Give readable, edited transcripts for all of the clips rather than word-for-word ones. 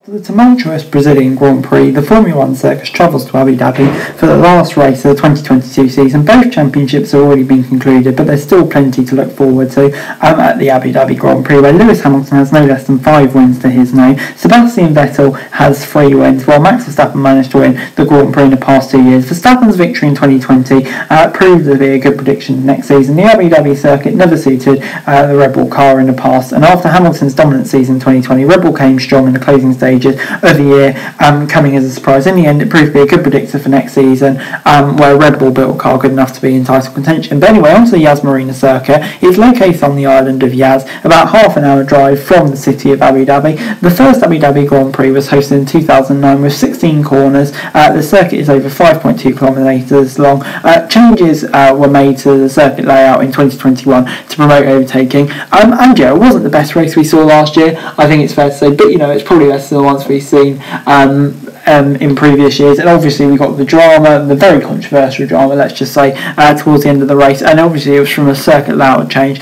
The tumultuous Brazilian Grand Prix, the Formula 1 circus travels to Abu Dhabi for the last race of the 2022 season. Both championships have already been concluded, but there's still plenty to look forward to at the Abu Dhabi Grand Prix, where Lewis Hamilton has no less than 5 wins to his name. Sebastian Vettel has 3 wins, while Max Verstappen managed to win the Grand Prix in the past 2 years. Verstappen's victory in 2020 proved to be a good prediction next season. The Abu Dhabi circuit never suited the Red Bull car in the past, and after Hamilton's dominant season in 2020, Red Bull came strong in the closing stage of the year, coming as a surprise. In the end, it proved to be a good predictor for next season, where Red Bull built a car good enough to be in title contention. But anyway, onto the Yas Marina circuit. It's located on the island of Yas, about half an hour drive from the city of Abu Dhabi. The first Abu Dhabi Grand Prix was hosted in 2009 with 16 corners. The circuit is over 5.2 kilometres long. Changes were made to the circuit layout in 2021 to promote overtaking. And yeah, it wasn't the best race we saw last year, I think it's fair to say, but you know, it's probably better than the ones we've seen in previous years. And obviously we got the drama, the very controversial drama, let's just say, towards the end of the race, and obviously it was from a circuit layout change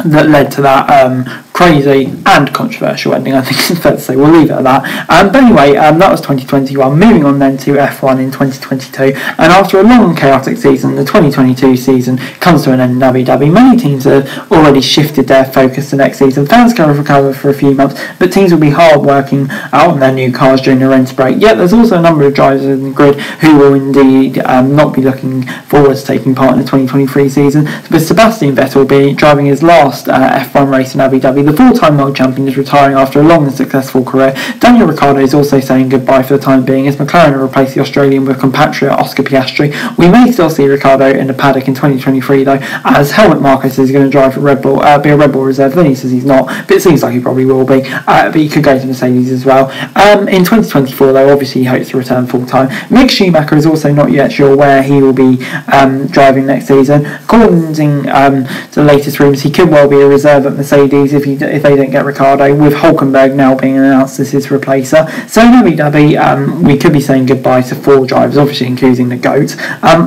that led to that crazy and controversial ending. I think it's fair to say. We'll leave it at that. But anyway, that was 2021. Moving on then to F1 in 2022, and after a long chaotic season, the 2022 season comes to an end in Abu Dhabi. Many teams have already shifted their focus to next season. Fans can recover for a few months, but teams will be hard working on their new cars during the rent break. Yet there's also a number of drivers in the grid who will indeed not be looking forward to taking part in the 2023 season, with Sebastian Vettel being driving his last F1 race in Abu Dhabi. The four-time world champion is retiring after a long and successful career. Daniel Ricciardo is also saying goodbye for the time being, as McLaren have replaced the Australian with compatriot Oscar Piastri. We may still see Ricciardo in the paddock in 2023 though, as Helmut Marko is going to drive for Red Bull, be a Red Bull reserve. Then he says he's not, but it seems like he probably will be. But he could go to Mercedes as well. In 2024 though, obviously he hopes to return full-time. Mick Schumacher is also not yet sure where he will be driving next season. According to the latest rumours, he could well be a reserve at Mercedes if they don't get Ricciardo, with Hülkenberg now being announced as his replacer. So in Abu Dhabi, we could be saying goodbye to 4 drivers, obviously including the GOAT.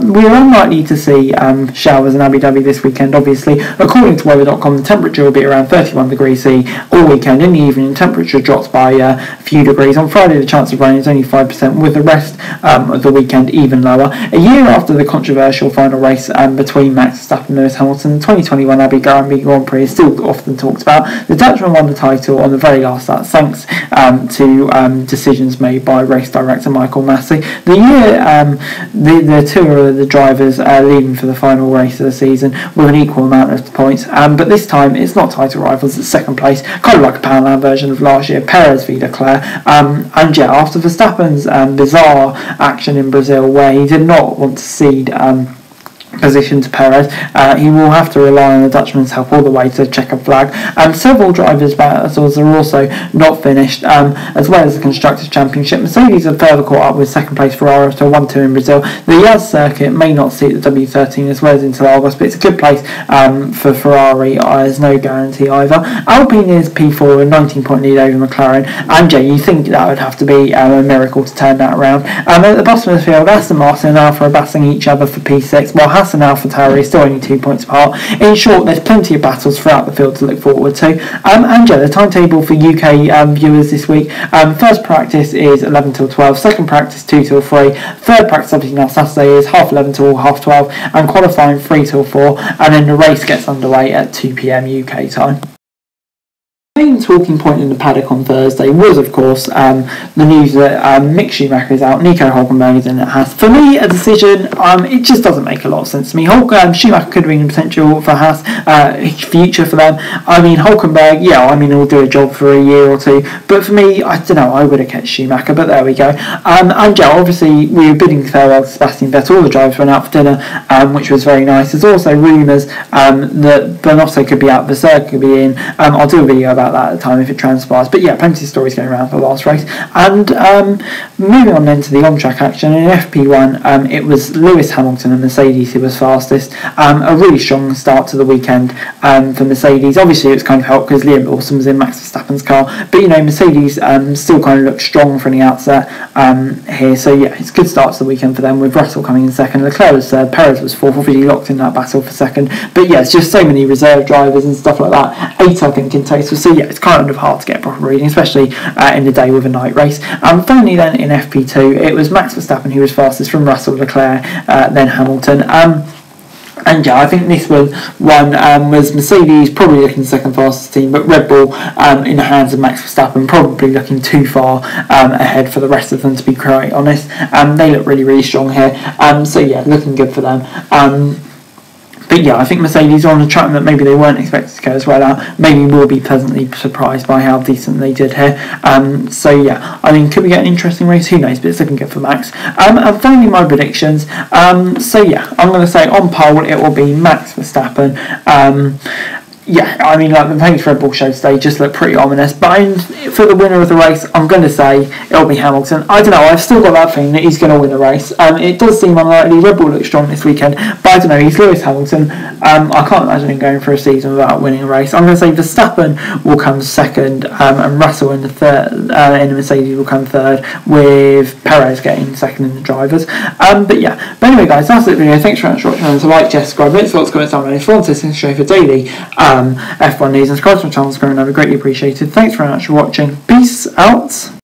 We're unlikely to see showers in Abu Dhabi this weekend, obviously. According to weather.com, the temperature will be around 31 degrees C all weekend. In the evening, temperature drops by a few degrees. On Friday, the chance of rain is only 5%, with the rest of the weekend even lower. A year after the controversial final race between Max Verstappen and Lewis Hamilton, the 2021 Abu Dhabi Grand Prix is still often talked about. The Dutchman won the title on the very last lap, thanks to decisions made by race director Michael Massey. The year the two of the drivers leading for the final race of the season with an equal amount of points, but this time it's not title rivals, it's second place, kind of like a Poundland version of last year, Perez v Leclerc. And yeah, after Verstappen's bizarre action in Brazil, where he did not want to cede position to Perez, he will have to rely on the Dutchman's help all the way to checkered flag. Several drivers' battles are also not finished, as well as the Constructors' Championship. Mercedes have further caught up with second place Ferrari after 1-2 in Brazil. The Yas circuit may not suit the W13 as well as Interlagos, but it's a good place for Ferrari. There's no guarantee either. Alpine is P4 with a 19-point lead over McLaren, and yeah, you think that would have to be a miracle to turn that around. At the bottom of the field, Aston Martin and Alfa are battling each other for P6, while Haas and AlphaTauri still only 2 points apart. In short, there's plenty of battles throughout the field to look forward to. And yeah, the timetable for UK viewers this week: first practice is 11 till 12, second practice 2 till 3, third practice obviously now Saturday is 11:30 till 12:30, and qualifying 3 till 4, and then the race gets underway at 2 p.m. UK time. The main talking point in the paddock on Thursday was, of course, the news that Mick Schumacher is out, Nico Hülkenberg is in at Haas. For me, a decision, it just doesn't make a lot of sense to me. Schumacher could have been potential for Haas, future for them. I mean, Hülkenberg, yeah, I mean, he'll do a job for a year or two, but for me, I don't know, I would have kept Schumacher, but there we go. And yeah, obviously, we were bidding farewell to Sebastian Vettel. All the drivers went out for dinner, which was very nice. There's also rumours that Bonotto could be out, Vasseur could be in. I'll do a video about that at the time if it transpires, but yeah, plenty of stories going around for the last race. And moving on then to the on-track action in FP1, it was Lewis Hamilton and Mercedes who was fastest. A really strong start to the weekend for Mercedes. Obviously it was kind of helped because Liam Lawson was in Max Verstappen's car, but you know, Mercedes still kind of looked strong from the outset here, so yeah, it's a good start to the weekend for them, with Russell coming in second, Leclerc was third, Perez was fourth, obviously locked in that battle for second. But yeah, it's just so many reserve drivers and stuff like that, 8 I think in total, so yeah, yeah, it's kind of hard to get a proper reading, especially in the day with a night race. Finally then in FP2, it was Max Verstappen who was fastest from Russell, Leclerc, then Hamilton. And yeah, I think this one was Mercedes probably looking second fastest team, but Red Bull in the hands of Max Verstappen probably looking too far ahead for the rest of them, to be quite honest. They look really, really strong here. So yeah, looking good for them. But yeah, I think Mercedes are on a track that maybe they weren't expected to go as well out. Maybe we'll be pleasantly surprised by how decent they did here. So yeah, I mean, could we get an interesting race? Who knows, but it's looking good for Max. And finally, my predictions. So yeah, I'm going to say on pole it will be Max Verstappen. Yeah, I mean, like the pace Red Bull show today just looked pretty ominous. But for the winner of the race, I'm going to say it'll be Hamilton. I don't know, I've still got that feeling that he's going to win the race. It does seem unlikely. Red Bull looks strong this weekend, but I don't know, he's Lewis Hamilton. I can't imagine him going for a season without winning a race. I'm going to say Verstappen will come second, and Russell in the third, in the Mercedes will come third, with Perez getting second in the drivers. But yeah, but anyway, guys, that's it for the video. Thanks very much for watching. So like, share, subscribe, hit lots of comments down below. If you want to listen to for daily F1 news and subscribe to my channel, that'd be greatly appreciated. Thanks very much for watching. Peace out.